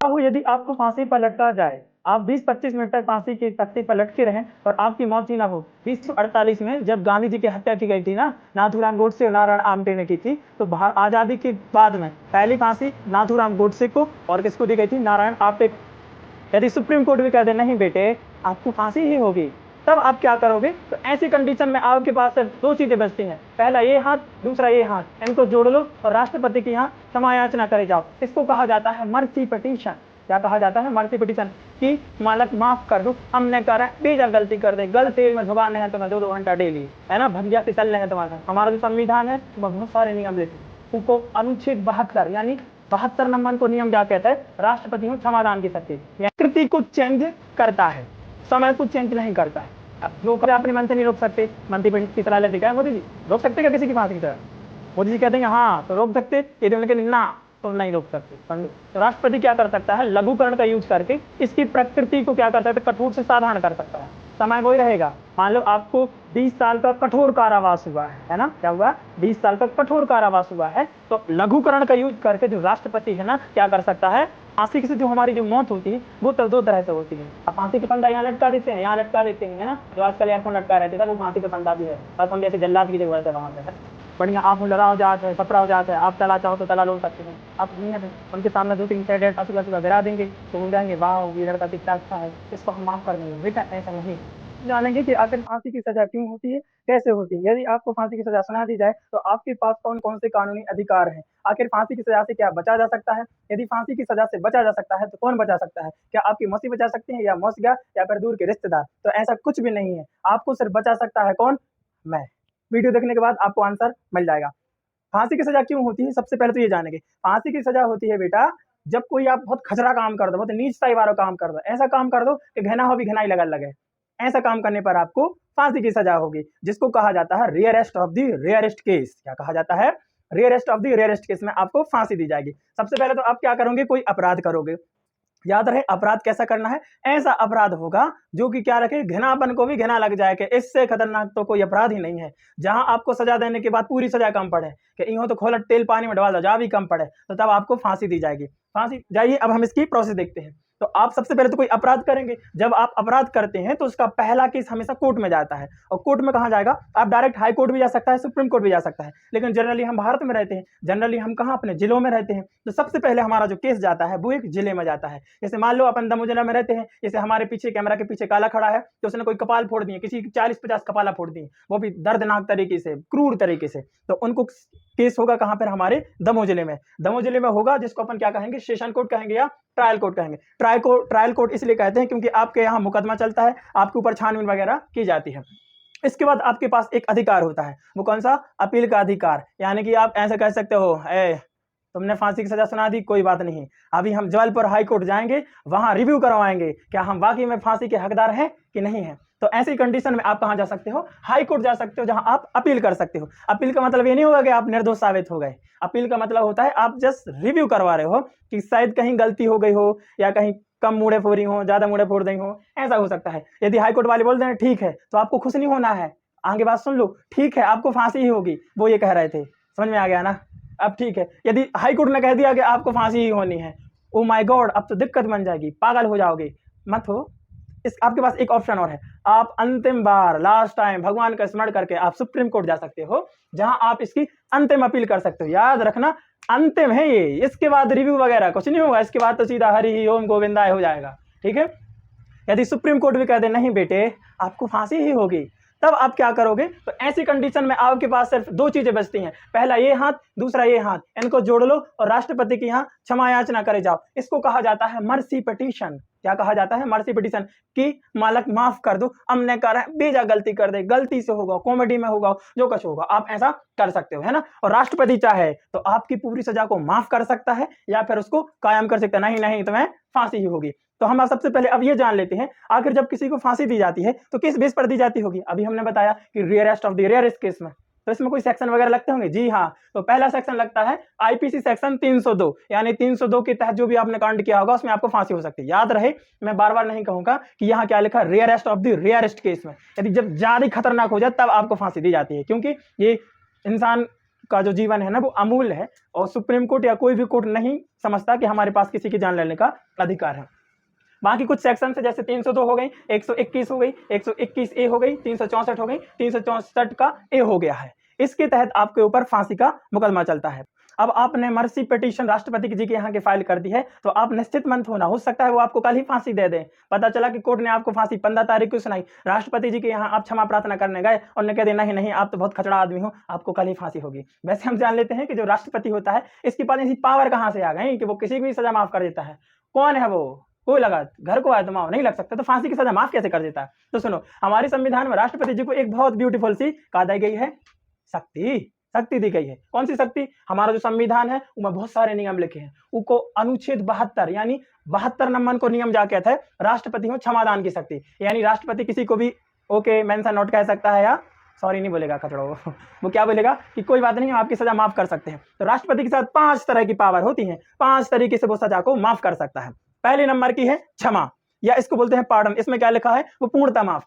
अब यदि आपको फांसी पर लटका जाए, आप 20-25 मिनट तक फांसी के तख्ते पर लटके रहें और आपकी मौत ही ना हो। 1948 में जब गांधी जी की हत्या की गई थी ना, नाथूराम गोडसे और नारायण आमटे ने की थी, तो आजादी के बाद में पहली फांसी नाथूराम गोडसे को और किसको दी गई थी? नारायण आमटे को। यदि सुप्रीम कोर्ट भी कह दे नहीं बेटे आपको फांसी ही होगी, तब आप क्या करोगे? तो ऐसी कंडीशन में आपके पास सिर्फ दो चीजें बचती हैं, पहला ये हाथ, दूसरा ये हाथ, इनको जोड़ लो और राष्ट्रपति के यहाँ क्षमा याचना करे जाओ। इसको कहा जाता है मर्सी पिटीशन। क्या कहा जाता है? Mercy petition. कि मालक माफ कर दो, हमने करा बेजा गलती कर दे, गलती में भगवान है तुम्हें 2-2 घंटा डेली, है ना, भंजिया से चल रहे हैं तुम्हारा। हमारा जो संविधान है बहुत सारे नियम देते, उनको अनुच्छेद 72 यानी 72 नंबर को नियम क्या कहता है? राष्ट्रपति में क्षमादान की शक्ति, कृति को चेंज करता है, समय को चेंज नहीं करता है। अब जो अपने मन से नहीं रोक सकते, मंत्री की सलाह लेते क्या मोदी जी रोक सकते क्या किसी की फांसी की तरह? मोदी जी कहते हैं हाँ तो रोक सकते, ये ना तो नहीं रोक सकते। तो राष्ट्रपति क्या कर सकता है? लघुकरण का यूज करके इसकी प्रकृति को क्या कर सकता है? कठोर से साधारण कर सकता है। समय वही रहेगा। मान लो आपको 20 साल का कठोर कारावास हुआ है ना, क्या हुआ? 20 साल का कठोर कारावास हुआ है, तो लघुकरण का यूज करके जो राष्ट्रपति है ना क्या कर सकता है? फांसी से जो हमारी जो मौत होती है वो तो 2 तरह से होती है। अब फांसी के फंदा यहाँ लटका देते हैं, यहाँ लटका देते हैं, है ना, जो आजकल एयरफोन लटका रहते थे वो फांसी का फंदा भी है। बस हम जैसे जल्लाद की जरूरत है वहां पे, बढ़िया आप लड़ा हो जाते हैं, पकड़ा हो जाता है, आप तला चाहो तो तला लो सकते हैं। आप उनके सामने 2-3 सेडेट आंसू गिरा देंगे तो वो जाएंगे वाह ये लड़का कितना अच्छा है, इसको हम माफ कर देंगे। बेटा ऐसा नहीं। जानेंगे कि आखिर फांसी की सजा क्यों होती है, कैसे होती है। यदि आपको फांसी की सजा सुना दी जाए तो आपके पास कौन कौन से कानूनी अधिकार हैं? आखिर फांसी की सजा से क्या बचा जा सकता है? यदि फांसी की सजा से बचा जा सकता है तो कौन बचा सकता है? क्या आपकी मौसी बचा सकते हैं, या मौसिया, या फिर दूर के रिश्तेदार? तो ऐसा कुछ भी नहीं है। आपको सिर्फ बचा सकता है कौन? मैं। वीडियो देखने के बाद आपको आंसर मिल जाएगा। फांसी की सजा क्यों होती है? सबसे पहले तो ये जानेंगे। फांसी की सजा होती है बेटा जब कोई आप बहुत खचरा काम कर दो, बहुत नीचताई वाला काम कर दो, ऐसा काम कर दो कि घना हो भी घनाई लगन लगे, ऐसा काम करने पर आपको फांसी की सजा होगी, जिसको कहा जाता है rarest of the rarest case. क्या कहा जाता है? Rarest of the rarest case में आपको फांसी दी जाएगी। सबसे पहले तो आप क्या करोगे? कोई अपराध करोगे। याद रहे अपराध कैसा करना है? ऐसा अपराध होगा जो कि क्या रखे? घृणापन को भी घृणा लग जाए कि इससे खतरनाक तो कोई अपराध ही नहीं है। जहां आपको सजा देने के बाद पूरी सजा कम पड़े कि यूं तो खोलट तेल पानी में डाल दो, जहां भी कम पड़े, तो तब आपको फांसी दी जाएगी। फांसी जाइए। अब हम इसकी प्रोसेस देखते हैं। तो आप सबसे पहले तो कोई अपराध करेंगे। जब आप अपराध करते हैं तो उसका पहला केस हमेशा कोर्ट में जाता है। और कोर्ट में कहाँ जाएगा? आप डायरेक्ट हाई कोर्ट भी जा सकता है, सुप्रीम कोर्ट भी जा सकता है, लेकिन जनरली हम भारत में रहते हैं, जनरली हम कहाँ? अपने जिलों में रहते हैं। तो सबसे पहले हमारा जो केस जाता है वो एक जिले में जाता है। जैसे मान लो अपन दमोह जिला में रहते हैं, जैसे हमारे पीछे कैमरा के पीछे काला खड़ा है, तो उसने कोई कपाल फोड़ दिए, किसी 40-50 कपाला फोड़ दिए, वो भी दर्दनाक तरीके से, क्रूर तरीके से, तो उनको केस होगा कहां पर? हमारे दमोह जिले में। दमोह जिले में होगा, जिसको अपन क्या कहेंगे? सेशन कोर्ट कहेंगे या ट्रायल कोर्ट कहेंगे। ट्रायल कोर्ट इसलिए कहते हैं क्योंकि आपके यहाँ मुकदमा चलता है, आपके ऊपर छानबीन वगैरह की जाती है। इसके बाद आपके पास एक अधिकार होता है, वो कौन सा? अपील का अधिकार। यानी कि आप ऐसे कह सकते हो, तुमने फांसी की सजा सुना दी, कोई बात नहीं, अभी हम जबलपुर हाई कोर्ट जाएंगे, वहां रिव्यू करवाएंगे क्या हम वाकई में फांसी के हकदार हैं कि नहीं है। तो ऐसी कंडीशन में आप कहां जा सकते हो? हाई कोर्ट जा सकते हो, जहां आप अपील कर सकते हो। अपील का मतलब ये नहीं होगा कि आप निर्दोष साबित हो गए। अपील का मतलब होता है आप जस्ट रिव्यू करवा रहे हो कि शायद कहीं गलती हो गई हो, या कहीं कम मुड़े फोड़ी हो, ज्यादा मुड़े फोड़ दी हो, ऐसा हो सकता है। यदि हाईकोर्ट वाले बोल दें ठीक है, तो आपको खुश नहीं होना है, आगे बात सुन लो, ठीक है आपको फांसी ही होगी, वो ये कह रहे थे। समझ में आ गया ना? अब ठीक है, यदि हाईकोर्ट ने कह दिया कि आपको फांसी ही होनी है, ओ माय गॉड, अब तो दिक्कत बन जाएगी, पागल हो जाओगे। मत हो। इस आपके पास एक ऑप्शन और है, आप अंतिम बार, लास्ट टाइम भगवान का स्मरण करके आप सुप्रीम कोर्ट जा सकते हो, जहां आप इसकी अंतिम अपील कर सकते हो। याद रखना अंतिम है ये, इसके बाद रिव्यू वगैरह कुछ नहीं होगा, इसके बाद तो सीधा हरि ही ओम गोविंदाय हो जाएगा। ठीक है। यदि सुप्रीम कोर्ट भी कह दे नहीं बेटे आपको फांसी ही होगी, तब आप क्या करोगे? तो ऐसी कंडीशन में आपके पास सिर्फ दो चीजें बचती हैं, पहला ये हाथ, दूसरा ये हाथ, इनको जोड़ लो और राष्ट्रपति के यहाँ क्षमा याचना करे जाओ। इसको कहा जाता है मर्सी पिटीशन। क्या कहा जाता है? Mercy petition. कि मालक माफ कर दो, हमने करा बेजा गलती कर दे, गलती से होगा, कॉमेडी में होगा, जो कुछ होगा, आप ऐसा कर सकते हो, है ना। और राष्ट्रपति चाहे तो आपकी पूरी सजा को माफ कर सकता है या फिर उसको कायम कर सकता है, नहीं नहीं तुम्हें फांसी ही होगी। तो हम सबसे पहले अब ये जान लेते हैं, आखिर जब किसी को फांसी दी जाती है तो किस बेस पर दी जाती होगी। अभी हमने बताया कि rarest of the rarest case में, तो इसमें कोई सेक्शन वगैरह लगते होंगे? जी हाँ। तो पहला सेक्शन लगता है आईपीसी सेक्शन 302, यानी 302 के तहत जो भी आपने कांड किया होगा उसमें आपको फांसी हो सकती है। याद रहे, मैं बार बार नहीं कहूंगा कि यहाँ क्या लिखा, rarest of the rarest case में, यदि जब ज्यादा खतरनाक हो जाए तब आपको फांसी दी जाती है, क्योंकि ये इंसान का जो जीवन है ना वो अमूल्य है, और सुप्रीम कोर्ट या कोई भी कोर्ट नहीं समझता कि हमारे पास किसी की जान लेने का अधिकार है। बाकी कुछ सेक्शन है जैसे 302 हो गई, 121 हो गई, 121 ए हो गई, 364 हो गई, 364 का ए हो गया है। इसके तहत आपके ऊपर फांसी का मुकदमा चलता है। अब आपने मर्सी पिटीशन राष्ट्रपति जी के यहाँ की फाइल कर दी है, तो आप निश्चित मत होना, हो सकता है वो आपको कल ही फांसी दे दें। पता चला कि कोर्ट ने आपको फांसी 15 तारीख को सुनाई, राष्ट्रपति जी के यहाँ आप क्षमा प्रार्थना करने गए और ने कह दिया नहीं नहीं आप तो बहुत खचड़ा आदमी हो, आपको कल ही फांसी होगी। वैसे हम जान लेते हैं कि जो राष्ट्रपति होता है इसके पास ऐसी पावर कहाँ से आ गई कि वो किसी की भी सजा माफ कर देता है। कौन है वो? कोई लगा घर को आए तो नहीं लग सकता, तो फांसी की सजा माफ कैसे कर देता है? तो सुनो, हमारे संविधान में राष्ट्रपति जी को एक बहुत ब्यूटीफुल सी कहा दी गई है, शक्ति दी गई है। कौन सी शक्ति? हमारा जो संविधान है उसमें बहुत सारे नियम लिखे हैं, उसको अनुच्छेद 72 यानी 72 नंबर को नियम जा कहता है राष्ट्रपति में क्षमादान की शक्ति, यानी राष्ट्रपति किसी को भी ओके मेंशन नोट कह सकता है या सॉरी नहीं बोलेगा खचड़ो वो क्या बोलेगा कि कोई बात नहीं, आपकी सजा माफ कर सकते हैं। तो राष्ट्रपति के साथ 5 तरह की पावर होती है, 5 तरीके से वो सजा को माफ कर सकता है। पहले नंबर की है क्षमा, या इसको बोलते हैं पार्डन। इसमें क्या लिखा है? वो पूर्णता माफ,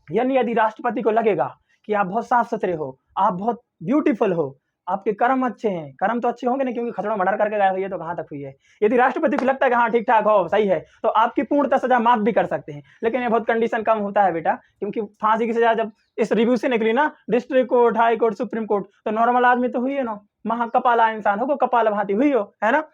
यानी यदि राष्ट्रपति को लगेगा कि आप बहुत साफ सुथरे हो, आप बहुत ब्यूटीफुल हो, आपके कर्म अच्छे हैं, कर्म तो अच्छे होंगे नहीं क्योंकि खचड़ों मर्डर करके गए हुई है तो कहां तक हुई है। यदि राष्ट्रपति को लगता है कि हाँ ठीक ठाक हो सही है तो आपकी पूर्णतः सजा माफ भी कर सकते हैं, लेकिन ये बहुत कंडीशन कम होता है बेटा, क्योंकि फांसी की सजा जब इस रिव्यू से निकली ना district court, high court, supreme court, तो नॉर्मल आदमी तो हुई है ना, महाकपाला इंसान हो, कपाल भांति हुई हो, है ना।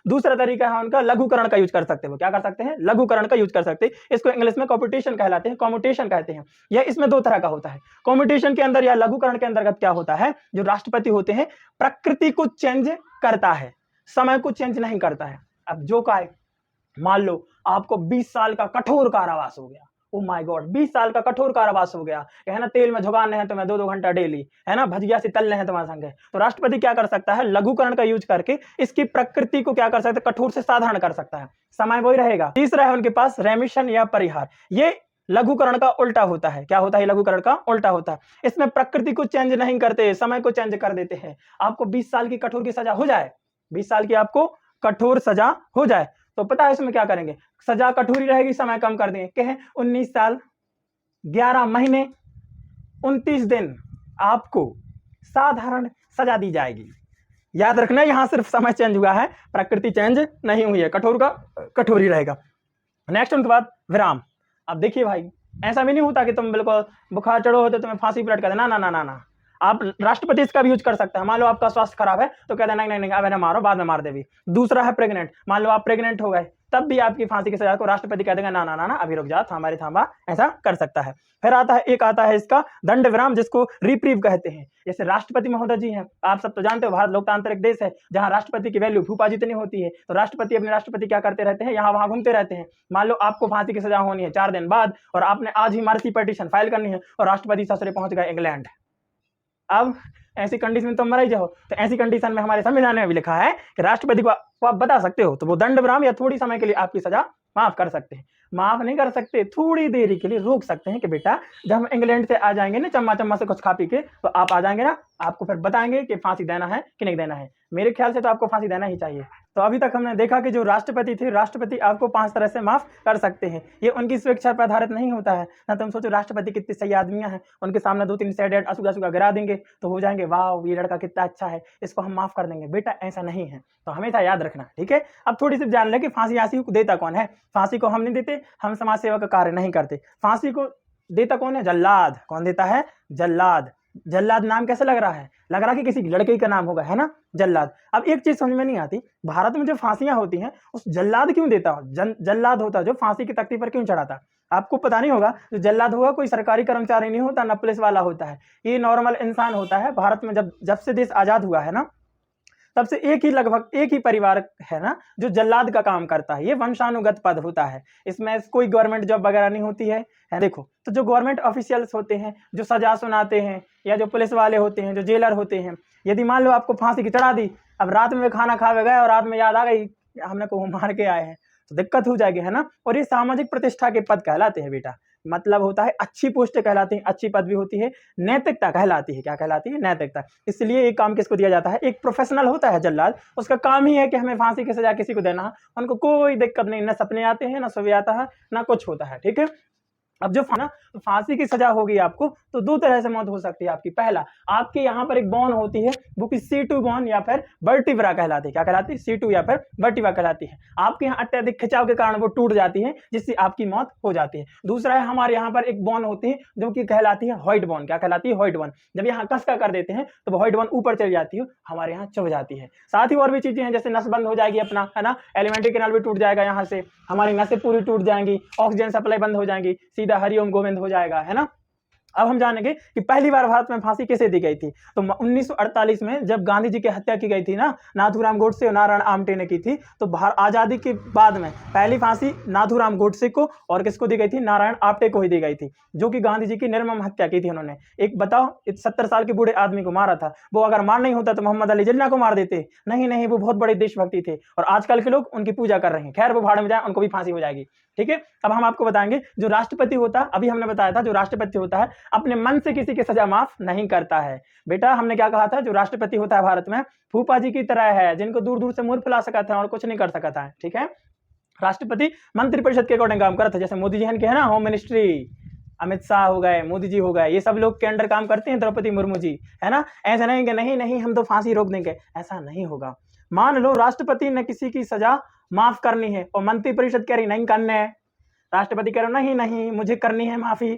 दूसरा तरीका है उनका लघुकरण का यूज कर सकते हैं। वो क्या कर सकते हैं? लघुकरण का यूज कर सकते हैं। इसको इंग्लिश में कॉम्पिटिशन कहलाते हैं, कॉम्युटेशन कहते हैं। यह इसमें 2 तरह का होता है। कॉम्युटेशन के अंदर या लघुकरण के अंतर्गत क्या होता है, जो राष्ट्रपति होते हैं प्रकृति को चेंज करता है, समय को चेंज नहीं करता है। अब जो का मान लो आपको 20 साल का कठोर कारावास हो गया, ओ माय गॉड 20 साल का कठोर कारावास हो गया है ना, तेल में झुकाने हैं तुम्हें 2-2 घंटा डेली, है ना, भजिया से तलने हैं तुम्हारे संग, तो राष्ट्रपति क्या कर सकता है? लघुकरण का यूज करके इसकी प्रकृति को क्या कर सकता है? कठोर से साधारण कर सकता है, समय वही रहेगा। तीसरा है उनके पास रेमिशन या परिहार, ये लघुकरण का उल्टा होता है। क्या होता है? लघुकरण का उल्टा होता है। इसमें प्रकृति को चेंज नहीं करते, समय को चेंज कर देते हैं। आपको 20 साल की कठोर की सजा हो जाए, 20 साल की आपको कठोर सजा हो जाए, तो पता है इसमें क्या करेंगे? सजा कठोरी रहेगी, समय कम कर देंगे, कहें 19 साल 11 महीने 29 दिन आपको साधारण सजा दी जाएगी। याद रखना यहां सिर्फ समय चेंज हुआ है, प्रकृति चेंज नहीं हुई है, कठोर का कठोर ही रहेगा। नेक्स्ट उनके बाद विराम। अब देखिए भाई, ऐसा भी नहीं होता कि तुम बिल्कुल बुखार चढ़ो हो तो तुम्हें फांसी पर लटका देना, ना ना ना ना, आप राष्ट्रपति इसका भी यूज कर सकते हैं। मान लो आपका स्वास्थ्य खराब है तो कहते हैं नहीं नहीं नहीं अब मारो, बाद में मार दे भी। दूसरा है प्रेग्नेंट, मान लो आप प्रेग्नेंट हो गए तब भी आपकी फांसी की सजा को राष्ट्रपति कह देगा ना ना ना ना अभी रुक जा, थांबा थांबा, ऐसा कर सकता है। फिर आता है इसका दंड विराम, जिसको रिप्रीव कहते हैं। जैसे राष्ट्रपति महोदय जी हैं, आप सब तो जानते हो भारत लोकतांत्रिक देश है जहां राष्ट्रपति की वैल्यू फूफा जितनी होती है, तो राष्ट्रपति अपने राष्ट्रपति क्या करते रहते हैं? यहाँ वहां घूमते रहते हैं। मान लो आपको फांसी की सजा होनी है 4 दिन बाद और आपने आज ही मर्सी पिटीशन फाइल करनी है और राष्ट्रपति ससुरे पहुंच गए इंग्लैंड। अब ऐसी कंडीशन में तुम मर ही जाओ, तो ऐसी कंडीशन में हमारे संविधान में भी लिखा है कि राष्ट्रपति को आप बता सकते हो, तो वो दंड विराम या थोड़ी समय के लिए आपकी सजा माफ कर सकते हैं। माफ नहीं कर सकते, थोड़ी देरी के लिए रोक सकते हैं कि बेटा जब हम इंग्लैंड से आ जाएंगे ना चम्मा से कुछ खा पी के, तो आप आ जाएंगे ना, आपको फिर बताएंगे कि फांसी देना है कि नहीं देना है। मेरे ख्याल से तो आपको फांसी देना ही चाहिए। तो अभी तक हमने देखा कि जो राष्ट्रपति थे, राष्ट्रपति आपको 5 तरह से माफ कर सकते हैं। ये उनकी स्वेच्छा पर आधारित नहीं होता है ना। तुम सोचो राष्ट्रपति कितने सही आदमियां हैं, उनके सामने 2-3 सैडेड असुगा गिरा देंगे तो हो जाएंगे वाह ये लड़का कितना अच्छा है, इसको हम माफ कर देंगे। बेटा ऐसा नहीं है, तो हमेशा याद रखना, ठीक है। अब थोड़ी सी जान ले कि फांसी आसी को देता कौन है। फांसी को हम नहीं देते, हम समाज सेवा का कार्य नहीं करते। फांसी को देता कौन है? जल्लाद। कौन देता है? जल्लाद। जल्लाद नाम कैसे लग रहा है? लग रहा है कि किसी लड़के का नाम होगा, है ना, जल्लाद। अब एक चीज समझ में नहीं आती, भारत में जो फांसियां होती हैं उस जल्लाद क्यों देता हो? जल्लाद होता जो फांसी की तख्ती पर क्यों चढ़ाता? आपको पता नहीं होगा, जो जल्लाद होगा कोई सरकारी कर्मचारी नहीं होता, न पुलिस वाला होता है, ये नॉर्मल इंसान होता है। भारत में जब से देश आजाद हुआ है ना, तब से लगभग एक ही परिवार है ना जो जल्लाद का काम करता है। ये वंशानुगत पद होता है, इसमें कोई गवर्नमेंट जॉब वगैरह नहीं होती है। देखो, तो जो गवर्नमेंट ऑफिशियल्स होते हैं, जो सजा सुनाते हैं, या जो पुलिस वाले होते हैं, जो जेलर होते हैं, यदि मान लो आपको फांसी की चढ़ा दी, अब रात में खाना खा गए और रात में याद आ गई हमने को मार के आए हैं, तो दिक्कत हो जाएगी, है ना। और ये सामाजिक प्रतिष्ठा के पद कहलाते हैं बेटा। मतलब होता है अच्छी पोस्ट कहलाती है, अच्छी पदवी होती है, नैतिकता कहलाती है। क्या कहलाती है? नैतिकता। इसलिए एक काम किसको दिया जाता है? एक प्रोफेशनल होता है जल्लाद, उसका काम ही है कि हमें फांसी की सजा किसी को देना है। उनको कोई दिक्कत नहीं, ना सपने आते हैं, ना सुबह आता है, ना कुछ होता है, ठीक है। अब जो ना तो फांसी की सजा होगी आपको, तो दो तरह से मौत हो सकती है आपकी। पहला, आपके यहाँ पर एक बॉन होती है वो कि C2 बॉन या फिर वर्टिब्रा कहलाती है। क्या कहलाती है? C2 या फिर वर्टिब्रा कहलाती है। आपके यहाँ अत्यधिक खिंचाव के कारण वो टूट जाती है, जिससे आपकी मौत हो जाती है। दूसरा है, हमारे यहाँ पर एक बॉन होती है जो कि कहलाती है व्हाइट बॉन। क्या कहलाती है? व्हाइट बॉन। जब यहाँ कसका कर देते हैं तो वो व्हाइट बॉन ऊपर चली जाती है, हमारे यहाँ चुभ जाती है। साथ ही और भी चीजें हैं, जैसे नस बंद हो जाएगी अपना, है ना, एलिमेंट्री कैनाल भी टूट जाएगा, यहाँ से हमारी नसें पूरी टूट जाएंगी, ऑक्सीजन सप्लाई बंद हो जाएगी, सीधा हरिओम गोविंद हो जाएगा, है ना। अब हम जानेंगे कि पहली बार भारत में फांसी कैसे दी गई थी। तो 1948 में जब गांधी जी की हत्या की गई थी ना, नाथूराम गोडसे और नारायण आमटे ने की थी, तो आजादी के बाद में पहली फांसी नाथूराम गोडसे को और किसको दी गई थी? नारायण आप्टे को ही दी गई थी, जो कि गांधी जी की निर्मम हत्या की थी उन्होंने। एक बताओ, 70 साल के बूढ़े आदमी को मारा था। वो अगर मार नहीं होता तो मोहम्मद अली जिन्ना को मार देते। नहीं नहीं, वो बहुत बड़े देशभक्ति थे और आजकल के लोग उनकी पूजा कर रहे हैं। खैर, वो भाड़ में जाए, उनको भी फांसी हो जाएगी। ठीक है, अब हम आपको बताएंगे जो राष्ट्रपति होता है, अभी हमने बताया था जो राष्ट्रपति होता है अपने मन से किसी की सजा माफ नहीं करता है। बेटा, हमने क्या कहा था? जो राष्ट्रपति होता है भारत में फूफा जी की तरह है, जिनको दूर दूर से मुंह फुला सका था और कुछ नहीं कर सका था। ठीक है, राष्ट्रपति मंत्रिपरिषद के अकॉर्डिंग काम करता है। जैसे मोदी जी के है ना, होम मिनिस्ट्री, अमित शाह हो गए, मोदी जी हो गए, ये सब लोग के अंडर काम करते हैं, द्रौपदी मुर्मू जी, है ना। ऐसा नहीं कि नहीं नहीं हम तो फांसी रोक देंगे, ऐसा नहीं होगा। मान लो राष्ट्रपति ने किसी की सजा माफ करनी है और मंत्रिपरिषद कह रही नहीं करने है, राष्ट्रपति कह रहे नहीं नहीं मुझे करनी है माफी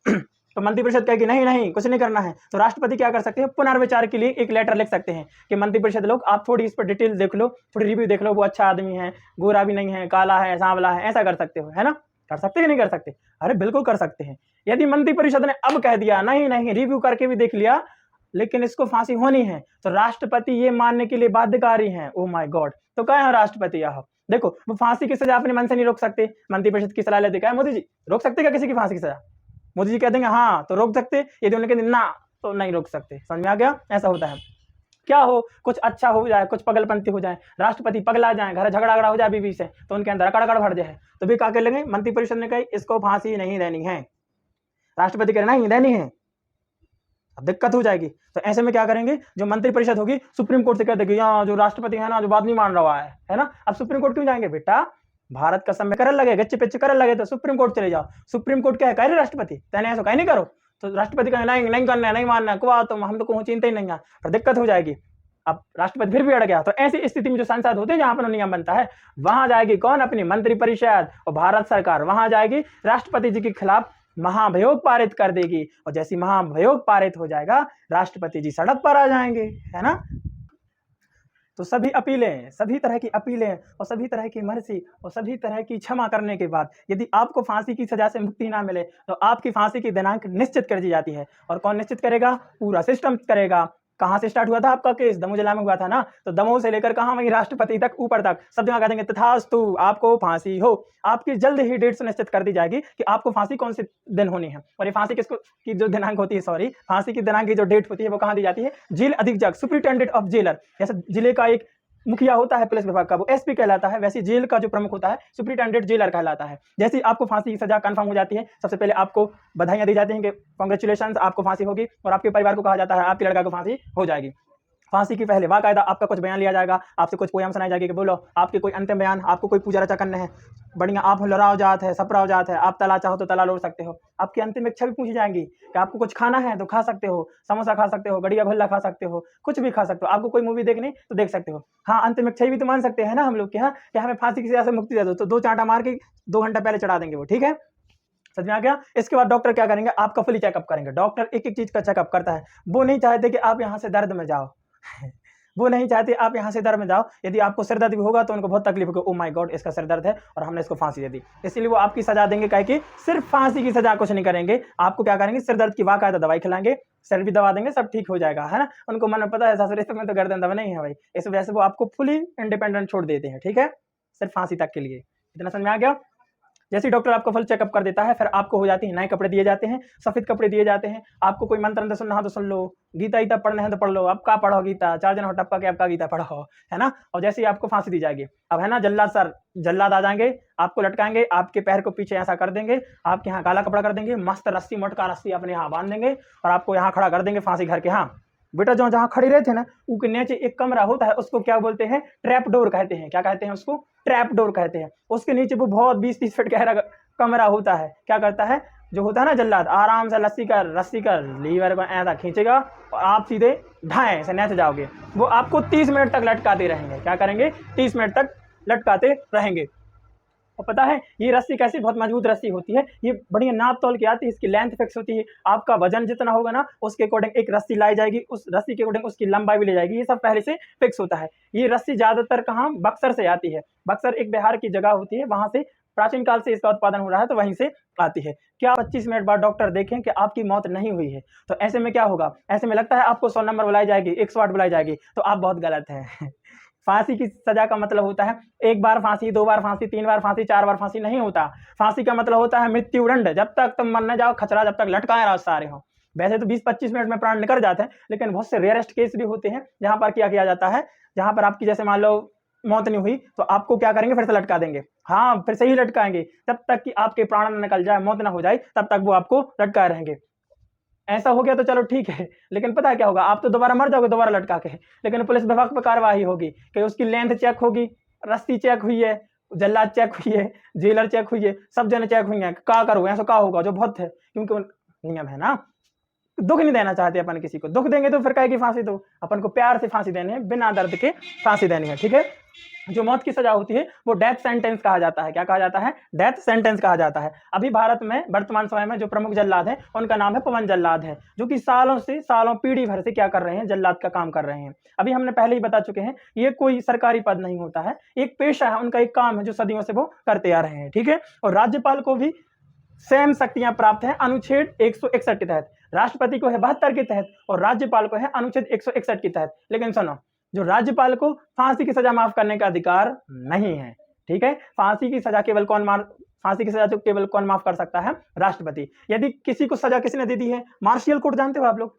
तो मंत्रिपरिषद कहेगी नहीं नहीं कुछ नहीं करना है, तो राष्ट्रपति क्या कर सकते हैं? पुनर्विचार के लिए एक लेटर लिख सकते हैं कि मंत्रिपरिषद लोग आप थोड़ी इस पर डिटेल देख लो, थोड़ी रिव्यू देख लो, वो अच्छा आदमी है, गोरा भी नहीं है, काला है, सांवला है, ऐसा कर सकते हो, है ना। कर सकते हैं नहीं कर सकते? अरे बिल्कुल कर सकते हैं। यदि मंत्रिपरिषद ने अब कह दिया नहीं नहीं, रिव्यू करके भी देख लिया लेकिन इसको फांसी होनी है, तो राष्ट्रपति ये मानने के लिए बाध्यकारी हैं। ओ माय गॉड, तो क्या है राष्ट्रपति? यह देखो, वो फांसी की सजा अपने मन से नहीं रोक सकते, मंत्रिपरिषद की सलाह लेते। क्या मोदी जी रोक सकते क्या किसी की फांसी की सजा? मोदी जी कह देंगे हाँ तो रोक सकते, यदि उन्होंने कह दिया ना तो नहीं रोक सकते। समझ में आ गया? ऐसा होता है। क्या हो, कुछ अच्छा हो जाए, कुछ पगलपंथी हो जाए, राष्ट्रपति पगला जाए, घर झगड़ा हो जाए बीवी से, तो उनके अंदर अकड़ भर जाए, तो भी क्या कर लेंगे? मंत्रिपरिषद ने कही इसको फांसी नहीं देनी है, राष्ट्रपति कह रहे नहीं देनी है, अब दिक्कत हो जाएगी। तो ऐसे में क्या करेंगे? जो मंत्रिपरिषद होगी सुप्रीम कोर्ट से कह देगी यहाँ जो राष्ट्रपति है ना, जो बात नहीं मान रहा है ना। अब सुप्रीम कोर्ट क्यों जाएंगे? बेटा, भारत का समय करल लगे, गच्चे पिच्चे करल लगे तो सुप्रीम कोर्ट चले जाओ। सुप्रीम कोर्ट क्या है? कह रहे राष्ट्रपति तेने ऐसा कहीं नहीं करो, तो राष्ट्रपति कहे नहीं नहीं करना है, नहीं मानना को तो हम तो चिंता ही नहीं है, पर दिक्कत हो जाएगी। अब राष्ट्रपति फिर भी अड़ गया, तो ऐसी स्थिति में जो संसद होते हैं जहां पर नियम बनता है, वहां जाएगी कौन? अपनी मंत्रिपरिषद और भारत सरकार वहां जाएगी, राष्ट्रपति जी के खिलाफ महाभियोग पारित कर देगी, और जैसी महाभियोग पारित हो जाएगा राष्ट्रपति जी सड़क पर आ जाएंगे, है ना। तो सभी अपीलें, सभी तरह की अपीलें और सभी तरह की मर्जी और सभी तरह की क्षमा करने के बाद यदि आपको फांसी की सजा से मुक्ति ना मिले तो आपकी फांसी की दिनांक निश्चित कर दी जाती है। और कौन निश्चित करेगा? पूरा सिस्टम करेगा। कहां से स्टार्ट हुआ था आपका केस? दमोह जिला में हुआ था ना, तो दमोह से लेकर कहां, वहीं राष्ट्रपति तक, ऊपर तक सब जगह कह देंगे तथास्तु आपको फांसी हो। आपकी जल्द ही डेट सुनिश्चित कर दी जाएगी कि आपको फांसी कौन से दिन होनी है। और ये फांसी किसको की जो दिनांक होती है, सॉरी, फांसी की दिनांक की जो डेट होती है वो कहां दी जाती है? जेल अधीक्षक, सुप्रिंटेंडेंट ऑफ जेलर। जैसे जिले का एक मुखिया होता है पुलिस विभाग का, वो एसपी कहलाता है, वैसे जेल का जो प्रमुख होता है सुप्रिंटेंडेंट जेलर कहलाता है। जैसे आपको फांसी की सजा कंफर्म हो जाती है, सबसे पहले आपको बधाइयां दी जाती हैं कि कांग्रेचुलेशंस आपको फांसी होगी, और आपके परिवार को कहा जाता है आपके लड़का को फांसी हो जाएगी। फांसी की पहले बाकायदा आपका कुछ बयान लिया जाएगा, आपसे कुछ पोयम सुनाई जाएगी कि बोलो आपके कोई अंतिम बयान, आपको कोई पूजा रचा करना है, बढ़िया आप लड़ाओ जात है, सपराओ जात है, आप तला चाहो तो तला लोड़ सकते हो। आपकी अंतिम इच्छा भी पूछी जाएंगी कि आपको कुछ खाना है तो खा सकते हो, समोसा खा सकते हो, गड़िया भल्ला खा सकते हो, कुछ भी खा सकते हो। आपको कोई मूवी देखनी तो देख सकते हो। हाँ, अंतिम इच्छा भी तो मान सकते हैं ना हम लोग के यहाँ कि हमें फांसी की सजा से मुक्ति दे दो, तो 2 चांटा मार के 2 घंटा पहले चढ़ा देंगे वो। ठीक है, समझ में आ गया? इसके बाद डॉक्टर क्या करेंगे? आपका फुली चेकअप करेंगे। डॉक्टर एक एक चीज का चेकअप करता है। वो नहीं चाहते कि आप यहाँ से दर्द में जाओ वो नहीं चाहते आप यहाँ से दर्द में जाओ। यदि आपको सिर दर्द भी होगा तो उनको बहुत तकलीफ होगी, ओ माय गॉड इसका सिर दर्द है और हमने इसको फांसी दे दी, इसलिए वो आपकी सजा देंगे। कहे कि सिर्फ फांसी की सजा कुछ नहीं करेंगे, आपको क्या करेंगे? सिर दर्द की बाकायदा दवाई खिलाएंगे, सिर भी दवा देंगे, सब ठीक हो जाएगा, है ना। उनको मन में पता है सासुर में तो गर्दन दवा नहीं है भाई, इस वजह से वो आपको फुली इंडिपेंडेंट छोड़ देते हैं। ठीक है, सिर्फ फांसी तक के लिए। इतना समझ में आ गया? जैसे डॉक्टर आपका फुल चेकअप कर देता है, फिर आपको हो जाती है नए कपड़े दिए जाते हैं, सफेद कपड़े दिए जाते हैं। आपको कोई मंत्र सुनना हो तो सुन लो, गीता गीता पढ़ना है तो पढ़ लो। अब का पढ़ो गीता, 4 जन हो टपका के आपका गीता पढ़ो, है ना। और जैसे ही आपको फांसी दी जाएगी, अब है ना जल्लाद सर, जल्लाद आ जाएंगे, आपको लटकाएंगे, आपके पैर को पीछे ऐसा कर देंगे, आपके यहाँ काला कपड़ा कर देंगे, मस्त रस्सी मोटका रस्सी अपने यहाँ बांध देंगे और आपको यहाँ खड़ा कर देंगे फांसी घर के। हाँ बेटा, जो जहाँ खड़ी रहे थे ना, उसके नीचे एक कमरा होता है, उसको क्या बोलते हैं? ट्रैप डोर कहते हैं। क्या कहते हैं उसको? ट्रैप डोर कहते हैं। उसके नीचे वो बहुत 20-30 फीट गहरा कमरा होता है, क्या करता है, जो होता है ना जल्लाद, आराम से रस्सी का लीवर को ऐसा खींचेगा और आप सीधे ढाएं से नेच जाओगे। वो आपको 30 मिनट तक लटकाते रहेंगे। क्या करेंगे, 30 मिनट तक लटकाते रहेंगे। और पता है ये रस्सी कैसी बहुत मजबूत रस्सी होती है, ये बढ़िया नाप तोल के आती है, इसकी लेंथ फिक्स होती है। आपका वजन जितना होगा ना उसके अकॉर्डिंग एक रस्सी लाई जाएगी, उस रस्सी के अकॉर्डिंग उसकी लंबाई भी ले जाएगी। ये सब पहले से फिक्स होता है। ये रस्सी ज्यादातर कहाँ, बक्सर से आती है। बक्सर एक बिहार की जगह होती है, वहां से प्राचीन काल से इसका उत्पादन हो रहा है, तो वहीं से आती है। क्या 25 मिनट बाद डॉक्टर देखें कि आपकी मौत नहीं हुई है, तो ऐसे में क्या होगा, ऐसे में लगता है आपको 100 नंबर बुलाई जाएगी, 108 बुलाई जाएगी, तो आप बहुत गलत हैं। फांसी की सजा का मतलब होता है एक बार फांसी, 2 बार फांसी, 3 बार फांसी, 4 बार फांसी नहीं होता। फांसी का मतलब होता है मृत्युदंड, जब तक तुम मर न जाओ, खचरा जब तक लटकाए रहो सारे हो। वैसे तो 20-25 मिनट में प्राण निकल जाते हैं, लेकिन बहुत से रेयरेस्ट केस भी होते हैं जहां पर क्या किया जाता है, जहां पर आपकी जैसे मान लो मौत नहीं हुई तो आपको क्या करेंगे, फिर से लटका देंगे। हाँ, फिर से ही लटकाएंगे, तब तक कि आपके प्राण न निकल जाए, मौत ना हो जाए, तब तक वो आपको लटकाए रहेंगे। ऐसा हो गया तो चलो ठीक है, लेकिन पता है क्या होगा, आप तो दोबारा मर जाओगे दोबारा लटका के। लेकिन पुलिस विभाग पर कार्रवाई होगी कि उसकी लेंथ चेक होगी, रस्सी चेक हुई है, जल्लाद चेक हुई है, जेलर चेक हुई है, सब जने चेक हुई है। क्या करोगे, ऐसा क्या होगा, जो बहुत है, क्योंकि नियम है ना। दुख नहीं देना चाहते अपन किसी को, दुख देंगे तो फिर कहे कि फांसी दो। अपन को प्यार से फांसी देनी है, बिना दर्द के फांसी देनी है, ठीक है। जो मौत की सजा होती है वो डेथ सेंटेंस कहा जाता है। क्या कहा जाता है, डेथ सेंटेंस कहा जाता है। अभी भारत में वर्तमान समय में जो प्रमुख जल्लाद है उनका नाम है पवन जल्लाद है, जो कि सालों पीढ़ी भर से क्या कर रहे हैं, जल्लाद का काम कर रहे हैं। अभी हमने पहले ही बता चुके हैं, ये कोई सरकारी पद नहीं होता है, एक पेशा है, उनका एक काम है जो सदियों से वो करते आ रहे हैं, ठीक है। और राज्यपाल को भी सेम शक्तियां प्राप्त हैं अनुच्छेद 161 के तहत। राष्ट्रपति को है 72 के तहत और राज्यपाल को है अनुच्छेद 161 के तहत। लेकिन सुनो, जो राज्यपाल को फांसी की सजा माफ करने का अधिकार नहीं है, ठीक है। फांसी की सजा तो केवल कौन माफ कर सकता है, राष्ट्रपति। यदि किसी को सजा किसने दे दी है, मार्शियल कोर्ट जानते हो आप लोग।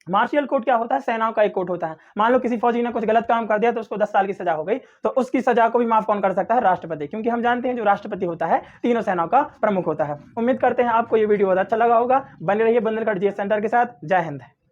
मार्शियल कोर्ट क्या होता है, सेनाओं का एक कोर्ट होता है। मान लो किसी फौजी ने कुछ गलत काम कर दिया तो उसको 10 साल की सजा हो गई, तो उसकी सजा को भी माफ कौन कर सकता है, राष्ट्रपति। क्योंकि हम जानते हैं जो राष्ट्रपति होता है तीनों सेनाओं का प्रमुख होता है। उम्मीद करते हैं आपको ये वीडियो बहुत अच्छा लगा होगा। बने रहिए बुंदेलखंड जीएस सेंटर के साथ। जय हिंद।